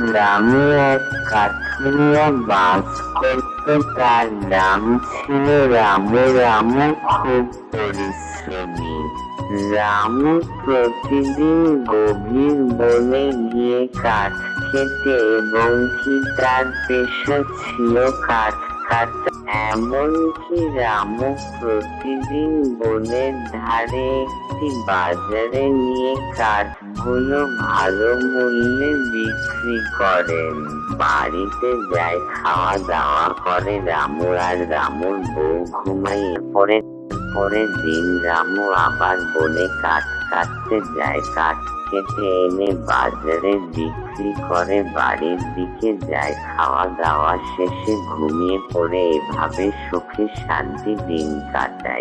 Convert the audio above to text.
গ্রামে এক কাঠুরিয়া বাস করত, তার নাম ছিল রামু। রামু খুব পরিশ্রমী। রামু প্রতিদিন গভীর বনে গিয়ে কাঠ খেতে, এবং কি তার পেশা ছিল কাঠ কাটা। এমনকি রামু প্রতিদিন বনের ধারে একটি বাজারে নিয়ে কাঠগুলো ভালো মূল্যে বিক্রি করেন। বাড়িতে যায়, খাওয়া দাওয়া করে রামু আর রামুর বউ ঘুমাইয়ে পড়ে। পরের দিন রামু আবার বনে কাঠ কাটতে যায়। কাঠ কেটে এনে বাজারে বিক্রি করে বাড়ির দিকে যায়। খাওয়া দাওয়া শেষে ঘুমিয়ে পড়ে। এভাবে সুখে শান্তি দিন কাটায়।